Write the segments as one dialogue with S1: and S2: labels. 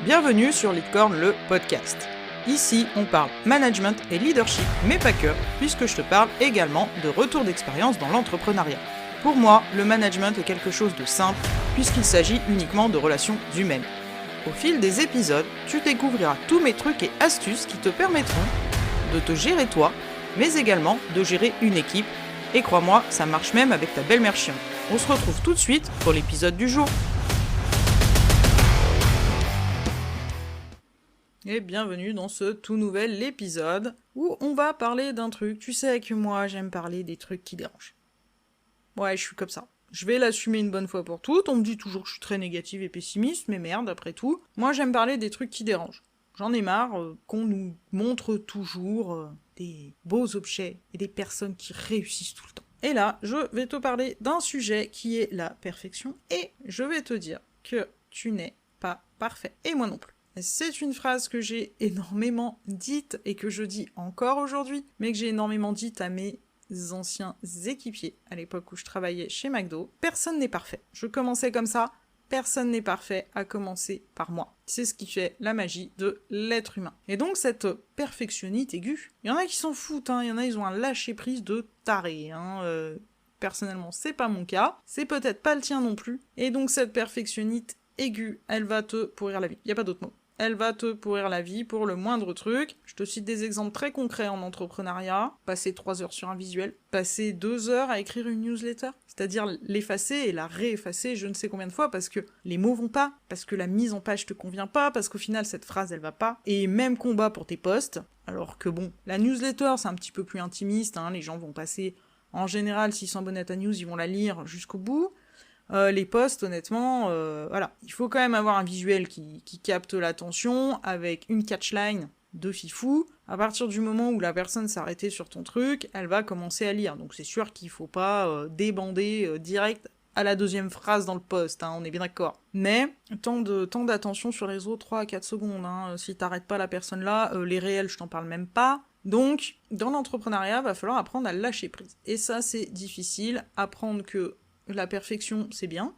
S1: Bienvenue sur Leadcorn, le podcast. Ici, on parle management et leadership, mais pas que, puisque je te parle également de retour d'expérience dans l'entrepreneuriat. Pour moi, le management est quelque chose de simple, puisqu'il s'agit uniquement de relations humaines. Au fil des épisodes, tu découvriras tous mes trucs et astuces qui te permettront de te gérer toi, mais également de gérer une équipe. Et crois-moi, ça marche même avec ta belle-mère chiante. On se retrouve tout de suite pour l'épisode du jour. Et bienvenue dans ce tout nouvel épisode où on va parler d'un truc. Tu sais que moi, j'aime parler des trucs qui dérangent. Ouais, je suis comme ça. Je vais l'assumer une bonne fois pour toutes. On me dit toujours que je suis très négative et pessimiste, mais merde, après tout. Moi, j'aime parler des trucs qui dérangent. J'en ai marre qu'on nous montre toujours des beaux objets et des personnes qui réussissent tout le temps. Et là, je vais te parler d'un sujet qui est la perfection, et je vais te dire que tu n'es pas parfait. Et moi non plus. C'est une phrase que j'ai énormément dite et que je dis encore aujourd'hui, mais que j'ai énormément dite à mes anciens équipiers à l'époque où je travaillais chez McDo. Personne n'est parfait. Je commençais comme ça. Personne n'est parfait, à commencer par moi. C'est ce qui fait la magie de l'être humain. Et donc cette perfectionnite aiguë, il y en a qui s'en foutent, il y en a ils ont un lâcher-prise de taré. Personnellement, c'est pas mon cas, c'est peut-être pas le tien non plus. Et donc cette perfectionnite aiguë, elle va te pourrir la vie. Y a pas d'autre mot. Elle va te pourrir la vie pour le moindre truc. Je te cite des exemples très concrets en entrepreneuriat. Passer 3 heures sur un visuel. Passer 2 heures à écrire une newsletter. C'est-à-dire l'effacer et la réeffacer je ne sais combien de fois parce que les mots vont pas, parce que la mise en page te convient pas, parce qu'au final cette phrase elle va pas. Et même combat pour tes posts. Alors que bon, la newsletter c'est un petit peu plus intimiste, les gens vont passer, en général s'ils sont abonnés à ta news, ils vont la lire jusqu'au bout. Les posts, honnêtement, voilà. Il faut quand même avoir un visuel qui capte l'attention, avec une catchline de fifou. À partir du moment où la personne s'est arrêtée sur ton truc, elle va commencer à lire. Donc c'est sûr qu'il faut pas débander direct à la deuxième phrase dans le post, on est bien d'accord. Mais, temps d'attention sur les réseau, 3 à 4 secondes. Si t'arrêtes pas la personne là, les réels, je t'en parle même pas. Donc, dans l'entrepreneuriat, va falloir apprendre à lâcher prise. Et ça, c'est difficile. Apprendre que la perfection, c'est bien.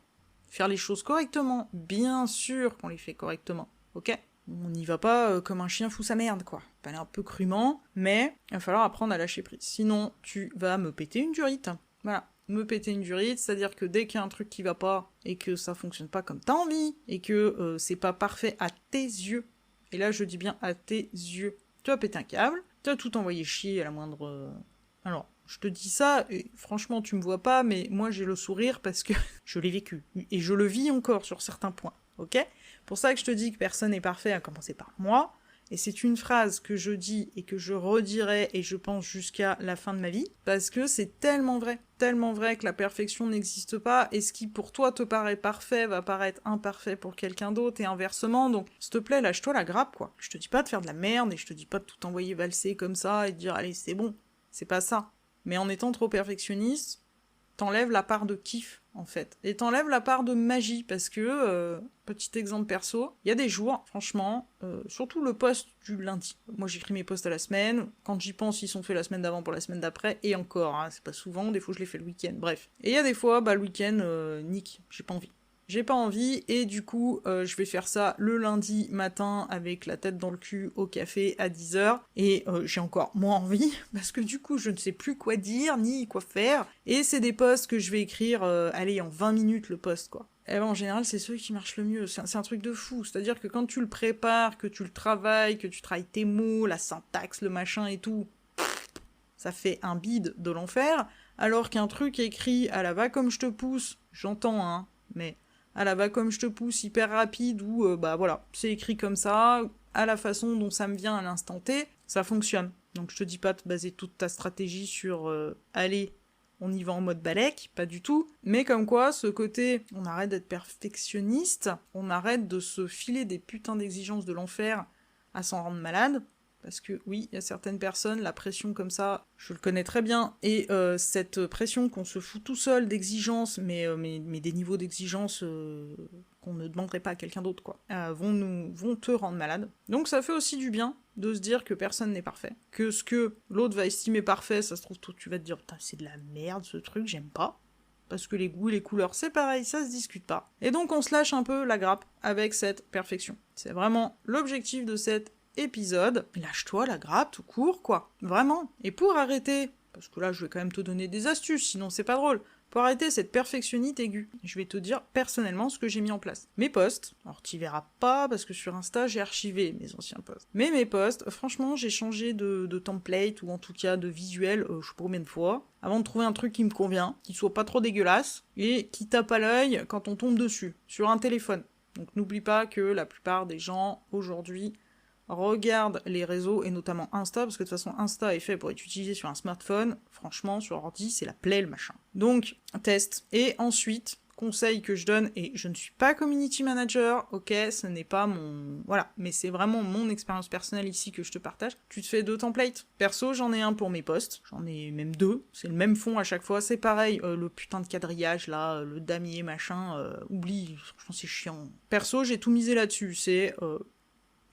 S1: Faire les choses correctement, bien sûr qu'on les fait correctement, ok ? On n'y va pas comme un chien fout sa merde, quoi. Pas aller un peu crûment, mais il va falloir apprendre à lâcher prise. Sinon, tu vas me péter une durite. Voilà, me péter une durite, c'est-à-dire que dès qu'il y a un truc qui va pas, et que ça fonctionne pas comme t'as envie, et que c'est pas parfait à tes yeux, et là je dis bien à tes yeux, tu vas péter un câble, tu vas tout envoyer chier à la moindre... Alors, je te dis ça, et franchement tu me vois pas, mais moi j'ai le sourire parce que je l'ai vécu. Et je le vis encore sur certains points, ok ? Pour ça que je te dis que personne n'est parfait, à commencer par moi. Et c'est une phrase que je dis et que je redirai, et je pense jusqu'à la fin de ma vie, parce que c'est tellement vrai que la perfection n'existe pas, et ce qui pour toi te paraît parfait va paraître imparfait pour quelqu'un d'autre, et inversement, donc s'il te plaît, lâche-toi la grappe, quoi. Je te dis pas de faire de la merde, et je te dis pas de tout envoyer valser comme ça, et de dire allez c'est bon, c'est pas ça. Mais en étant trop perfectionniste, t'enlèves la part de kiff, en fait. Et t'enlèves la part de magie, parce que, petit exemple perso, il y a des jours, franchement, surtout le post du lundi. Moi, j'écris mes posts à la semaine, quand j'y pense, ils sont faits la semaine d'avant pour la semaine d'après, et encore, c'est pas souvent, des fois je les fais le week-end, bref. Et il y a des fois, le week-end, nique, j'ai pas envie. J'ai pas envie, et du coup, je vais faire ça le lundi matin avec la tête dans le cul au café à 10h, et j'ai encore moins envie, parce que du coup, je ne sais plus quoi dire, ni quoi faire, et c'est des posts que je vais écrire, allez, en 20 minutes le post, quoi. Et ben, en général, c'est ceux qui marchent le mieux, c'est un truc de fou, c'est-à-dire que quand tu le prépares, que tu le travailles, que tu travailles tes mots, la syntaxe, le machin et tout, ça fait un bide de l'enfer, alors qu'un truc écrit à la va comme je te pousse, j'entends, mais... à la va comme je te pousse, hyper rapide, où, voilà, c'est écrit comme ça, à la façon dont ça me vient à l'instant T, ça fonctionne. Donc je te dis pas de baser toute ta stratégie sur allez, on y va en mode balèque, pas du tout. Mais comme quoi, ce côté, on arrête d'être perfectionniste, on arrête de se filer des putains d'exigences de l'enfer à s'en rendre malade. Parce que oui, il y a certaines personnes, la pression comme ça, je le connais très bien, et cette pression qu'on se fout tout seul d'exigences, mais des niveaux d'exigence qu'on ne demanderait pas à quelqu'un d'autre, quoi, vont te rendre malade. Donc ça fait aussi du bien de se dire que personne n'est parfait, que ce que l'autre va estimer parfait, ça se trouve, toi, tu vas te dire, putain, c'est de la merde ce truc, j'aime pas. parce que les goûts et les couleurs c'est pareil, ça se discute pas. Et donc on se lâche un peu la grappe avec cette perfection. C'est vraiment l'objectif de cet épisode. Lâche-toi la grappe tout court, quoi. Vraiment. Et pour arrêter, parce que là je vais quand même te donner des astuces, sinon c'est pas drôle. Pour arrêter cette perfectionnite aiguë, je vais te dire personnellement ce que j'ai mis en place. Mes posts, alors t'y verras pas parce que sur Insta j'ai archivé mes anciens posts. Mais mes posts, franchement j'ai changé de template ou en tout cas de visuel, je sais pas combien de fois, avant de trouver un truc qui me convient, qui soit pas trop dégueulasse et qui tape à l'œil quand on tombe dessus, sur un téléphone. Donc n'oublie pas que la plupart des gens aujourd'hui regarde les réseaux, et notamment Insta, parce que de toute façon Insta est fait pour être utilisé sur un smartphone, franchement sur ordi c'est la plaie le machin. Donc test. Et ensuite, conseil que je donne, et je ne suis pas community manager, ok, ce n'est pas mon... Voilà, mais c'est vraiment mon expérience personnelle ici que je te partage. Tu te fais 2 templates. Perso, j'en ai un pour mes posts, j'en ai même 2, c'est le même fond à chaque fois, c'est pareil, le putain de quadrillage là, le damier machin, oublie, franchement c'est chiant. Perso, j'ai tout misé là-dessus, c'est...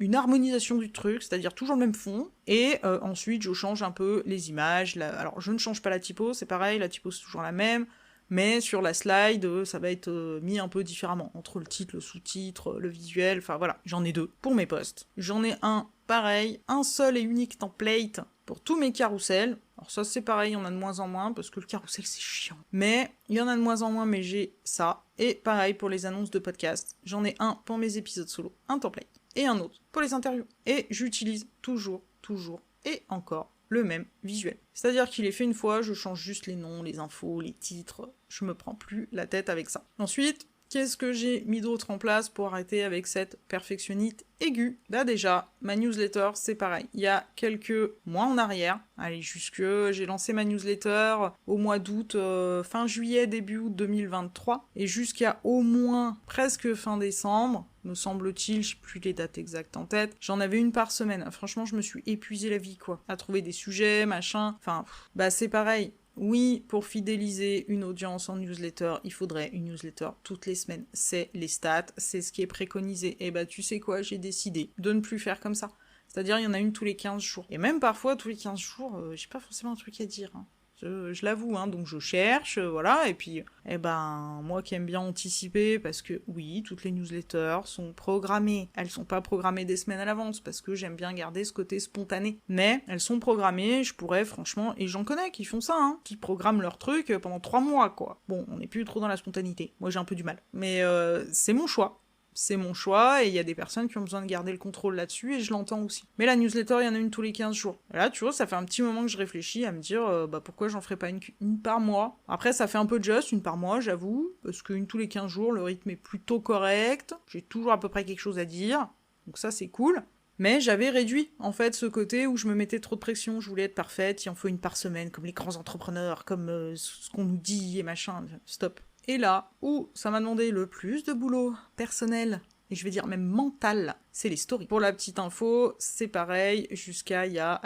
S1: une harmonisation du truc, c'est-à-dire toujours le même fond, et ensuite je change un peu les images, alors je ne change pas la typo, c'est pareil, la typo c'est toujours la même, mais sur la slide, ça va être mis un peu différemment, entre le titre, le sous-titre, le visuel, enfin voilà, j'en ai 2 pour mes posts. J'en ai un, pareil, un seul et unique template pour tous mes carousels. Alors ça c'est pareil, il y en a de moins en moins, parce que le carrousel c'est chiant. Mais il y en a de moins en moins, mais j'ai ça. Et pareil pour les annonces de podcast, j'en ai un pour mes épisodes solo, un template. Et un autre pour les interviews. Et j'utilise toujours, et encore le même visuel. C'est-à-dire qu'il est fait une fois, je change juste les noms, les infos, les titres, je me prends plus la tête avec ça. Ensuite, qu'est-ce que j'ai mis d'autre en place pour arrêter avec cette perfectionnite aiguë ? Là déjà, ma newsletter, c'est pareil. Il y a quelques mois en arrière, allez j'ai lancé ma newsletter au mois d'août, fin juillet, début août 2023, et jusqu'à au moins presque fin décembre, me semble-t-il, je sais plus les dates exactes en tête, j'en avais une par semaine. Franchement, je me suis épuisé la vie, quoi, à trouver des sujets, machin, enfin, bah c'est pareil. Oui, pour fidéliser une audience en newsletter, il faudrait une newsletter toutes les semaines. C'est les stats, c'est ce qui est préconisé. Et bah tu sais quoi, j'ai décidé de ne plus faire comme ça. C'est-à-dire il y en a une tous les 15 jours. Et même parfois, tous les 15 jours, j'ai pas forcément un truc à dire. Hein. Je l'avoue, hein, donc je cherche, voilà, et puis, moi qui aime bien anticiper, parce que oui, toutes les newsletters sont programmées. Elles sont pas programmées des semaines à l'avance, parce que j'aime bien garder ce côté spontané. Mais elles sont programmées, je pourrais, franchement, et j'en connais qui font ça, hein, qui programment leur truc pendant 3 mois, quoi. Bon, on n'est plus trop dans la spontanéité. Moi, j'ai un peu du mal. Mais c'est mon choix. C'est mon choix, et il y a des personnes qui ont besoin de garder le contrôle là-dessus, et je l'entends aussi. Mais la newsletter, il y en a une tous les 15 jours. Et là, tu vois, ça fait un petit moment que je réfléchis à me dire, pourquoi j'en ferais pas une par mois. Après, ça fait un peu juste, une par mois, j'avoue, parce qu'une tous les 15 jours, le rythme est plutôt correct, j'ai toujours à peu près quelque chose à dire, donc ça, c'est cool. Mais j'avais réduit, en fait, ce côté où je me mettais trop de pression, je voulais être parfaite, il en faut une par semaine, comme les grands entrepreneurs, comme ce qu'on nous dit, et machin, stop. Et là, où ça m'a demandé le plus de boulot personnel, et je vais dire même mental, c'est les stories. Pour la petite info, c'est pareil, jusqu'à il y a,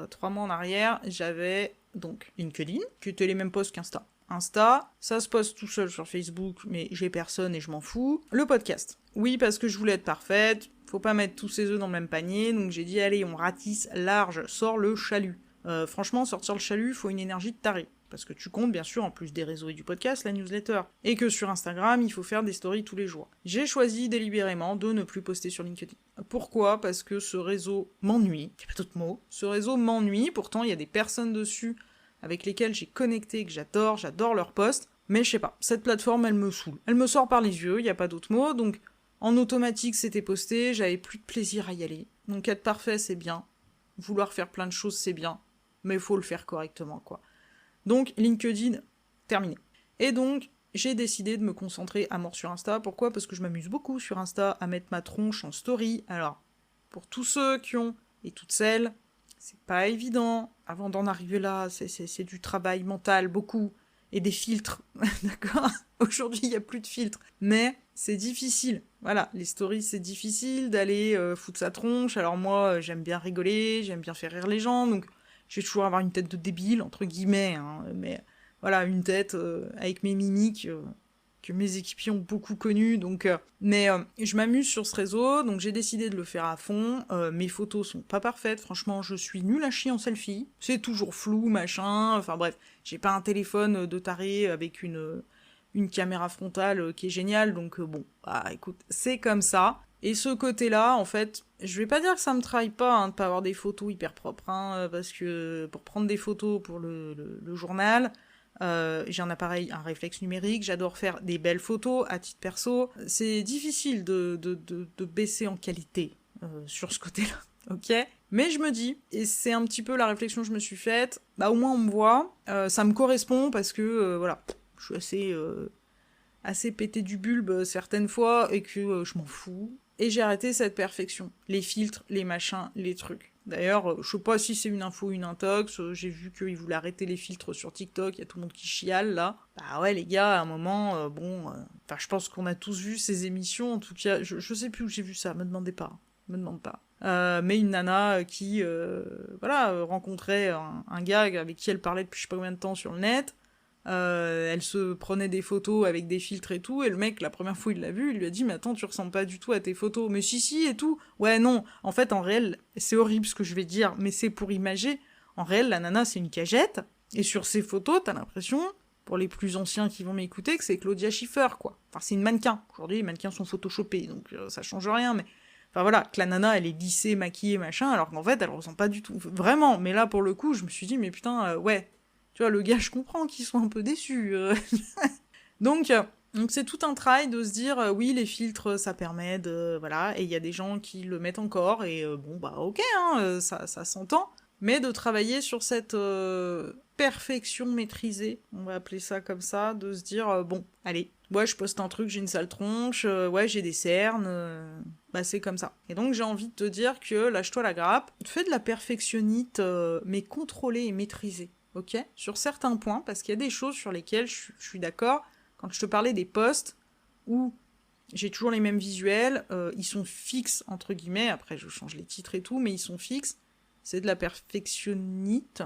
S1: 3 mois en arrière, j'avais donc LinkedIn, qui était les mêmes posts qu'Insta. Insta, ça se poste tout seul sur Facebook, mais j'ai personne et je m'en fous. Le podcast. Oui, parce que je voulais être parfaite, faut pas mettre tous ses œufs dans le même panier, donc j'ai dit allez, on ratisse large, sors le chalut. Franchement, sortir le chalut, faut une énergie de taré. Parce que tu comptes bien sûr, en plus des réseaux et du podcast, la newsletter. Et que sur Instagram, il faut faire des stories tous les jours. J'ai choisi délibérément de ne plus poster sur LinkedIn. Pourquoi ? Parce que ce réseau m'ennuie. Il n'y a pas d'autre mot. Ce réseau m'ennuie, pourtant il y a des personnes dessus avec lesquelles j'ai connecté, que j'adore leurs posts. Mais je sais pas, cette plateforme, elle me saoule. Elle me sort par les yeux, il n'y a pas d'autre mot, donc en automatique c'était posté, j'avais plus de plaisir à y aller. Donc être parfait, c'est bien. Vouloir faire plein de choses, c'est bien. Mais il faut le faire correctement, quoi. Donc, LinkedIn, terminé. Et donc, j'ai décidé de me concentrer à mort sur Insta. Pourquoi ? Parce que je m'amuse beaucoup sur Insta à mettre ma tronche en story. Alors, pour tous ceux qui ont, et toutes celles, c'est pas évident. Avant d'en arriver là, c'est du travail mental, beaucoup. Et des filtres, d'accord ? Aujourd'hui, il n'y a plus de filtres. Mais c'est difficile. Voilà, les stories, c'est difficile d'aller foutre sa tronche. Alors moi, j'aime bien rigoler, j'aime bien faire rire les gens, donc... Je vais toujours avoir une tête de débile, entre guillemets, hein, mais voilà, une tête avec mes mimiques que mes équipiers ont beaucoup connues, donc... je m'amuse sur ce réseau, donc j'ai décidé de le faire à fond. Mes photos sont pas parfaites, franchement, je suis nulle à chier en selfie. C'est toujours flou, machin, enfin bref, j'ai pas un téléphone de taré avec une une caméra frontale qui est géniale, donc bon, bah écoute, c'est comme ça. Et ce côté-là, en fait, je vais pas dire que ça me trahit pas hein, de pas avoir des photos hyper propres, hein, parce que pour prendre des photos pour le journal, j'ai un appareil, un réflexe numérique, j'adore faire des belles photos à titre perso. C'est difficile de baisser en qualité sur ce côté-là, ok ? Mais je me dis, et c'est un petit peu la réflexion que je me suis faite, bah au moins on me voit, ça me correspond parce que, voilà, je suis assez pété du bulbe certaines fois et que je m'en fous. Et j'ai arrêté cette perfection. Les filtres, les machins, les trucs. D'ailleurs, je sais pas si c'est une info ou une intox, j'ai vu qu'ils voulaient arrêter les filtres sur TikTok, il y a tout le monde qui chiale, là. Bah ouais, les gars, à un moment, enfin, je pense qu'on a tous vu ces émissions, en tout cas, je sais plus où j'ai vu ça, me demandez pas, me demande pas. Mais une nana qui, rencontrait un gars avec qui elle parlait depuis je sais pas combien de temps sur le net, elle se prenait des photos avec des filtres et tout, et le mec, la première fois il l'a vu, il lui a dit « Mais attends, tu ressembles pas du tout à tes photos. » « Mais si, et tout. » « Ouais, non. En fait, en réel, c'est horrible ce que je vais dire, mais c'est pour imager. En réel, la nana, c'est une cagette, et sur ces photos, t'as l'impression, pour les plus anciens qui vont m'écouter, que c'est Claudia Schiffer, quoi. Enfin, c'est une mannequin. Aujourd'hui, les mannequins sont photoshopés, donc ça change rien, mais... Enfin voilà, que la nana, elle est lissée, maquillée, machin, alors qu'en fait, elle ressemble pas du tout. Vraiment, mais là, pour le coup, je me suis dit « Mais putain, ouais... » Tu vois, le gars, je comprends qu'il soit un peu déçu. Donc c'est tout un travail de se dire, oui, les filtres, ça permet de... Voilà, et il y a des gens qui le mettent encore, et bon, bah ok, hein, ça s'entend. Mais de travailler sur cette perfection maîtrisée, on va appeler ça comme ça, de se dire, bon, allez, ouais, je poste un truc, j'ai une sale tronche, ouais, j'ai des cernes, bah c'est comme ça. Et donc j'ai envie de te dire que lâche-toi la grappe, fais de la perfectionnite, mais contrôlée et maîtrisée. Ok, sur certains points, parce qu'il y a des choses sur lesquelles je suis d'accord. Quand je te parlais des posts, où j'ai toujours les mêmes visuels, ils sont fixes, entre guillemets, après je change les titres et tout, mais ils sont fixes, c'est de la perfectionnite.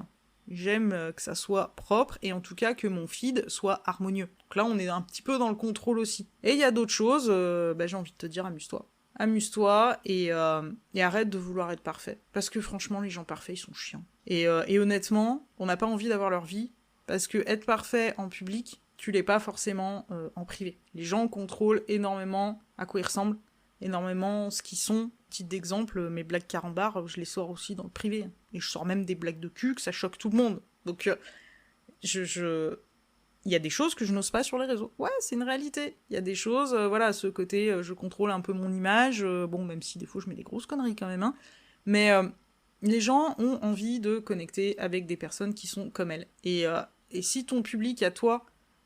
S1: J'aime que ça soit propre, et en tout cas que mon feed soit harmonieux. Donc là, on est un petit peu dans le contrôle aussi. Et il y a d'autres choses, j'ai envie de te dire, amuse-toi. Amuse-toi et arrête de vouloir être parfait. Parce que franchement, les gens parfaits, ils sont chiants. Et honnêtement, on n'a pas envie d'avoir leur vie, parce que être parfait en public, tu l'es pas forcément en privé. Les gens contrôlent énormément à quoi ils ressemblent, énormément ce qu'ils sont. Petit d'exemple, mes blagues carambars, je les sors aussi dans le privé. Et je sors même des blagues de cul, que ça choque tout le monde. Donc, il y a des choses que je n'ose pas sur les réseaux. Ouais, c'est une réalité. Il y a des choses, ce côté, je contrôle un peu mon image, bon, même si des fois je mets des grosses conneries quand même, hein. Mais les gens ont envie de connecter avec des personnes qui sont comme elles. Et si ton public à toi,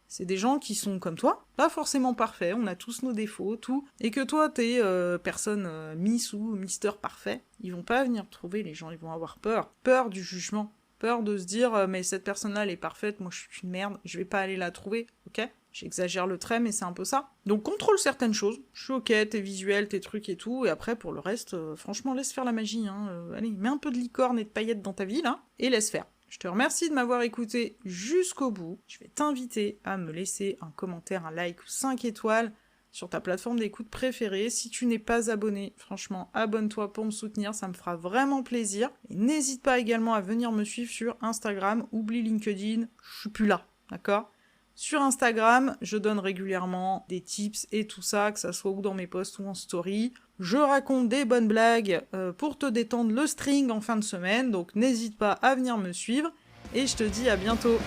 S1: c'est des gens qui sont comme toi, pas forcément parfaits, on a tous nos défauts, tout, et que toi t'es personne Miss ou Mister parfait, ils vont pas venir te trouver, les gens, ils vont avoir peur. Peur du jugement. Peur de se dire mais cette personne-là, elle est parfaite, moi je suis une merde, je vais pas aller la trouver, ok ? J'exagère le trait, mais c'est un peu ça. Donc contrôle certaines choses, je suis ok, tes visuels, tes trucs et tout, et après pour le reste, franchement laisse faire la magie, hein. Allez, mets un peu de licorne et de paillettes dans ta vie, là, et laisse faire. Je te remercie de m'avoir écouté jusqu'au bout. Je vais t'inviter à me laisser un commentaire, un like ou 5 étoiles sur ta plateforme d'écoute préférée. Si tu n'es pas abonné, franchement, abonne-toi pour me soutenir, ça me fera vraiment plaisir. Et n'hésite pas également à venir me suivre sur Instagram, oublie LinkedIn, je suis plus là, d'accord ? Sur Instagram, je donne régulièrement des tips et tout ça, que ça soit ou dans mes posts ou en story. Je raconte des bonnes blagues pour te détendre le string en fin de semaine, donc n'hésite pas à venir me suivre. Et je te dis à bientôt.